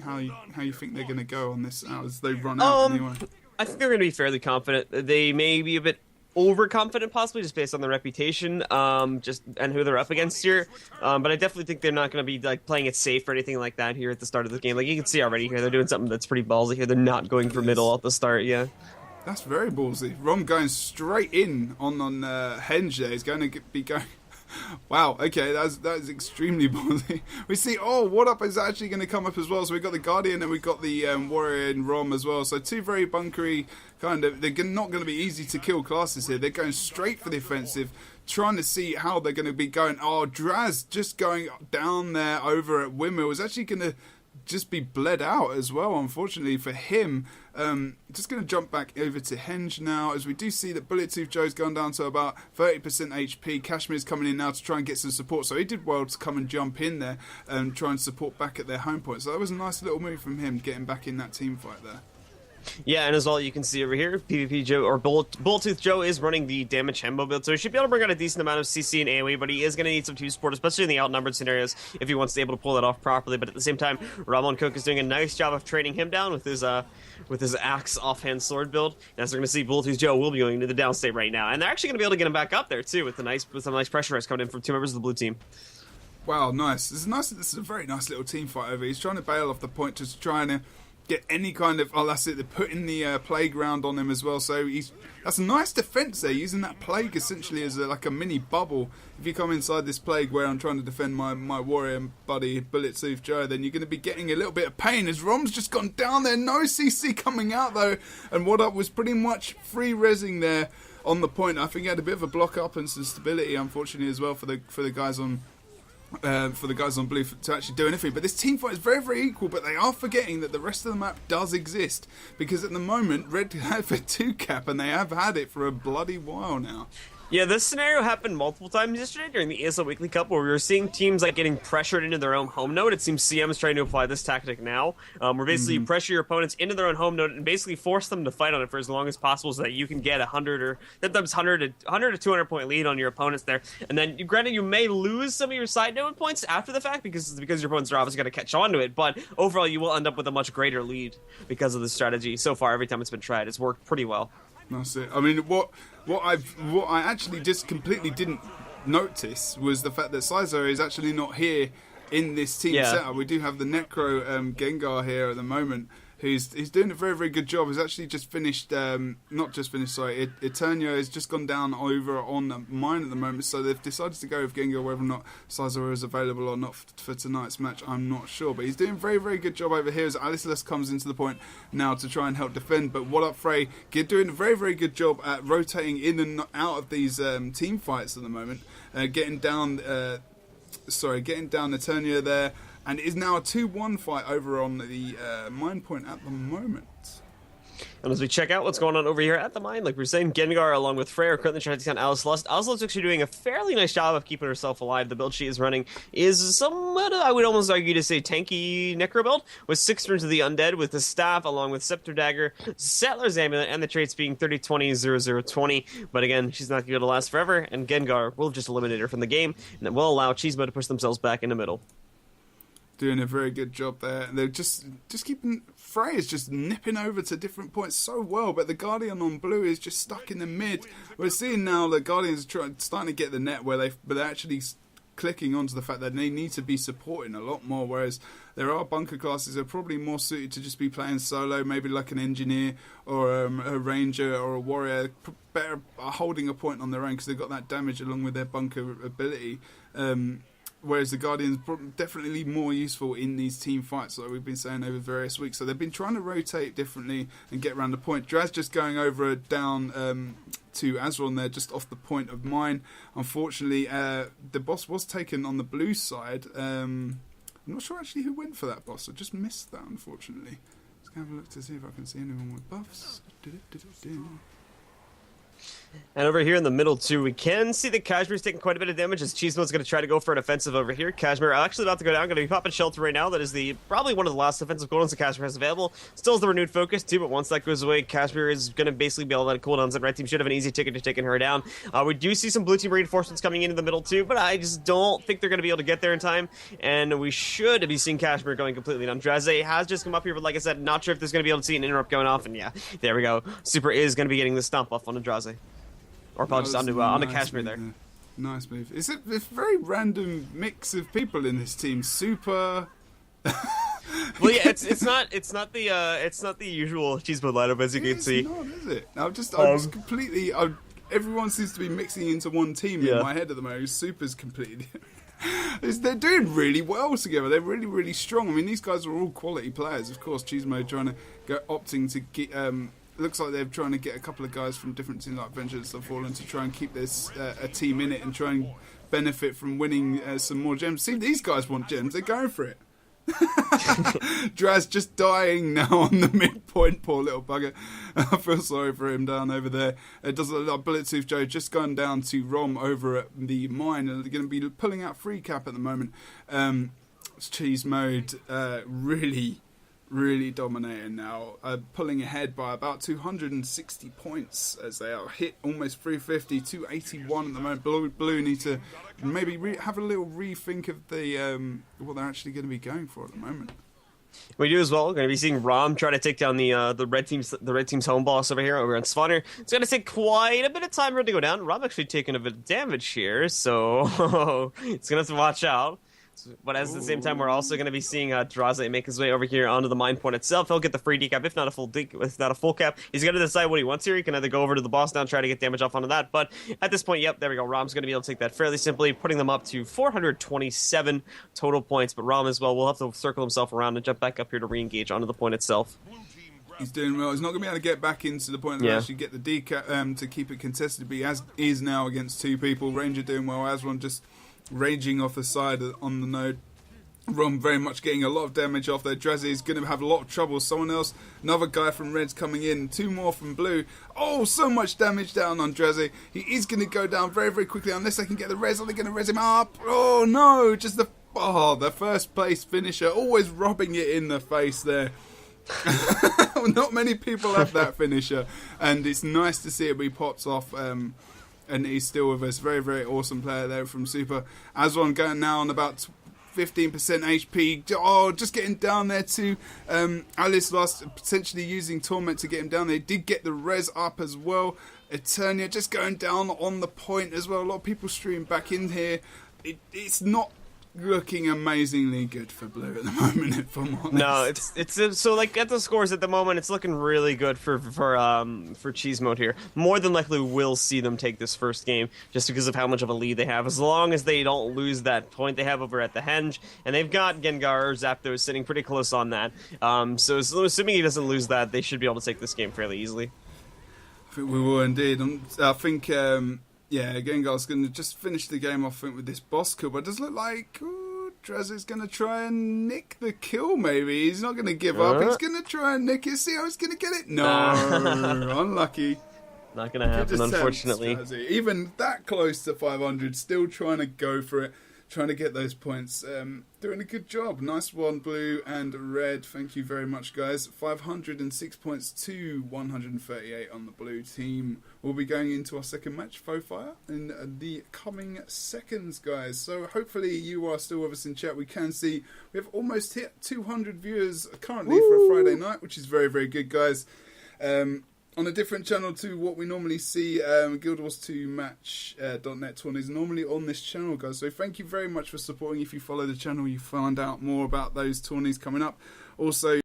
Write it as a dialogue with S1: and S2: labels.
S1: how you think they're going to go on this as they run out anyway?
S2: I think they're going to be fairly confident. They may be a bit overconfident, possibly just based on their reputation, and who they're up against here. But I definitely think they're not going to be like playing it safe or anything like that here at the start of the game. Like you can see already here, they're doing something that's pretty ballsy here. They're not going for middle at the start. Yeah.
S1: That's very ballsy. Rom going straight in on Henge there. He's going to be going... Wow, okay, that is extremely ballsy. We see, What Up is actually going to come up as well. So we've got the Guardian and we've got the Warrior and Rom as well. So two very bunkery kind of... They're not going to be easy to kill classes here. They're going straight for the offensive, trying to see how they're going to be going. Draz just going down there over at Windmill is actually going to just be bled out as well, unfortunately for him. Just going to jump back over to Henge now, as we do see that Bullet-Tooth Joe's gone down to about 30% HP. Kashmir's coming in now to try and get some support, so he did well to come and jump in there and try and support back at their home point. So that was a nice little move from him, getting back in that team fight there.
S2: Yeah, and as well, you can see over here, PvP Joe, or Bullet-Tooth Joe is running the damage Hembo build, so he should be able to bring out a decent amount of CC and AoE, but he is going to need some team support, especially in the outnumbered scenarios, if he wants to be able to pull that off properly. But at the same time, Ramon Cook is doing a nice job of training him down with his axe offhand sword build. And as we're going to see, Bullet-Tooth Joe will be going into the downstate right now, and they're actually going to be able to get him back up there too with some nice pressure coming in from two members of the blue team.
S1: Wow, nice. This is a very nice little team fight over. He's trying to bail off the point, just trying to get any kind of... that's it. They're putting the playground on him as well. So that's a nice defense there, using that plague essentially as like a mini bubble. If you come inside this plague where I'm trying to defend my warrior buddy, Bullet-Tooth Joe, then you're going to be getting a little bit of pain, as Rom's just gone down there. No CC coming out though. And What Up was pretty much free rezzing there on the point. I think he had a bit of a block up and some stability, unfortunately, as well for the guys on... for the guys on blue to actually do anything. But this team fight is very, very equal, but they are forgetting that the rest of the map does exist, because at the moment Red have a 2-cap and they have had it for a bloody while now.
S2: Yeah, this scenario happened multiple times yesterday during the ESL Weekly Cup, where we were seeing teams like getting pressured into their own home node. It seems CM is trying to apply this tactic now, where basically you pressure your opponents into their own home node and basically force them to fight on it for as long as possible, so that you can get 100 or sometimes 100 to 200 point lead on your opponents there. And then, granted, you may lose some of your side node points after the fact because your opponents are obviously going to catch on to it, but overall you will end up with a much greater lead because of this strategy. So far, every time it's been tried, it's worked pretty well.
S1: That's it. I mean, what I actually just completely didn't notice was the fact that Sizer is actually not here in this team setup. We do have the Necro Gengar here at the moment, who's doing a very, very good job. He's actually just finished, not just finished, sorry, Eternia has just gone down over on mine at the moment, so they've decided to go with Gengar. Whether or not Sizer is available or not for tonight's match, I'm not sure, but he's doing a very, very good job over here as Aliceless comes into the point now to try and help defend. But What Up Frey doing a very, very good job at rotating in and out of these team fights at the moment, getting down Eternia there. And it is now a 2-1 fight over on the mine point at the moment.
S2: And as we check out what's going on over here at the mine, like we were saying, Gengar along with Frey are currently trying to take on Aliceless. Aliceless actually doing a fairly nice job of keeping herself alive. The build she is running is somewhat, I would almost argue to say, tanky Necro build, with 6 turns of the Undead, with the Staff, along with Scepter Dagger, Settler's Amulet, and the traits being 30-20-0-0-20. But again, she's not going to last forever, and Gengar will just eliminate her from the game, and that will allow Cheesemo to push themselves back in the middle.
S1: Doing a very good job there. And they're just keeping... Frey is just nipping over to different points so well, but the Guardian on blue is just stuck in the mid. We're seeing now the Guardians starting to get the net where they're actually clicking onto the fact that they need to be supporting a lot more, whereas there are bunker classes that are probably more suited to just be playing solo, maybe like an engineer or a ranger or a warrior, better holding a point on their own because they've got that damage along with their bunker ability. Whereas the Guardians definitely more useful in these team fights, like we've been saying over various weeks. So they've been trying to rotate differently and get around the point. Draz just going over down to Azron there, just off the point of mine. Unfortunately, the boss was taken on the blue side. I'm not sure actually who went for that boss. I just missed that, unfortunately. Let's have a look to see if I can see anyone with buffs.
S2: And over here in the middle, too, we can see that Kashmir's taking quite a bit of damage as Cheesemo's going to try to go for an offensive over here. Kashmir actually about to go down, going to be popping Shelter right now. That is probably one of the last defensive cooldowns that Kashmir has available. Still has the renewed focus, too, but once that goes away, Kashmir is going to basically be able to let cooldowns, and Red Team should have an easy ticket to taking her down. We do see some Blue Team reinforcements coming into the middle, too, but I just don't think they're going to be able to get there in time, and we should be seeing Kashmir going completely down. Draze has just come up here, but like I said, not sure if there's going to be able to see an interrupt going off, and yeah, there we go. Super is going to be getting the stomp off on Andraze. Or apologies, on the Kashmir there.
S1: Nice move. It's a very random mix of people in this team. Super.
S2: Well, yeah, it's not the usual Cheesebro lineup as you can see.
S1: It's not, is it? I'm just completely. Everyone seems to be mixing into one team in my head at the moment. Super's completely. They're doing really well together. They're really, really strong. I mean, these guys are all quality players. Of course, Cheesemo trying to opting to get. Looks like they're trying to get a couple of guys from different teams like Vengeance have Fallen to try and keep this a team in it and try and benefit from winning some more gems. See, these guys want gems. They're going for it. Draz just dying now on the midpoint. Poor little bugger. I feel sorry for him down over there. It does look like Bullet Joe just gone down to Rom over at the mine, and they're going to be pulling out free cap at the moment. Cheese mode really dominating now, pulling ahead by about 260 points as they are hit almost 350, 281 at the moment. Blue need to maybe have a little rethink of the what they're actually going to be going for at the moment.
S2: We do as well. We're going to be seeing Rom try to take down the red team's home boss over here over on Spawner. It's going to take quite a bit of time for it to go down. Rom actually taking a bit of damage here, so it's going to have to watch out. But at the same time, we're also going to be seeing Draze make his way over here onto the mine point itself. He'll get the free decap, if not a full cap. He's going to decide what he wants here. He can either go over to the boss now and try to get damage off onto that. But at this point, yep, there we go. Rom's going to be able to take that fairly simply, putting them up to 427 total points. But Rom as well will have to circle himself around and jump back up here to re-engage onto the point itself.
S1: He's doing well. He's not going to be able to get back into the point where actually get the decap to keep it contested. But he is now against two people. Ranger doing well. Aswan just raging off the side on the node. Rom very much getting a lot of damage off there. Drazzy is going to have a lot of trouble. Someone else, another guy from Red's coming in. Two more from Blue. Oh, so much damage down on Drazzy. He is going to go down very, very quickly unless they can get the res. Are they going to res him up? Oh, no. Just the first place finisher. Always robbing it in the face there. Not many people have that finisher. And it's nice to see it be pops off. And he's still with us. Very, very awesome player there from Super. Aswan going now on about 15% HP. Oh, just getting down there too. Alice lost, potentially using Torment to get him down. They did get the res up as well. Eternia just going down on the point as well. A lot of people stream back in here. It's not looking amazingly good for Blue at the moment, if I'm honest.
S2: No, it's so like at the scores at the moment, it's looking really good for Cheese Mode here. More than likely, we'll see them take this first game just because of how much of a lead they have. As long as they don't lose that point they have over at the Henge, and they've got Gengar or Zapdos sitting pretty close on that. So assuming he doesn't lose that, they should be able to take this game fairly easily.
S1: I think we will indeed. I think. Gengar's going to just finish the game off with this boss kill, but it does look like Draz is going to try and nick the kill, maybe. He's not going to give up. He's going to try and nick it. See how he's going to get it? No. Unlucky.
S2: Not going to happen, unfortunately.
S1: Even that close to 500, still trying to go for it. Trying to get those points. Doing a good job. Nice one, Blue and Red. Thank you very much, guys. 506 points to 138 on the Blue team. We'll be going into our second match, Fofire, in the coming seconds, guys. So hopefully you are still with us in chat. We can see we have almost hit 200 viewers currently for a Friday night, which is very, very good, guys. On a different channel to what we normally see, Guild Wars 2 Match.net tourneys normally on this channel, guys. So thank you very much for supporting. If you follow the channel, you find out more about those tourneys coming up. Also,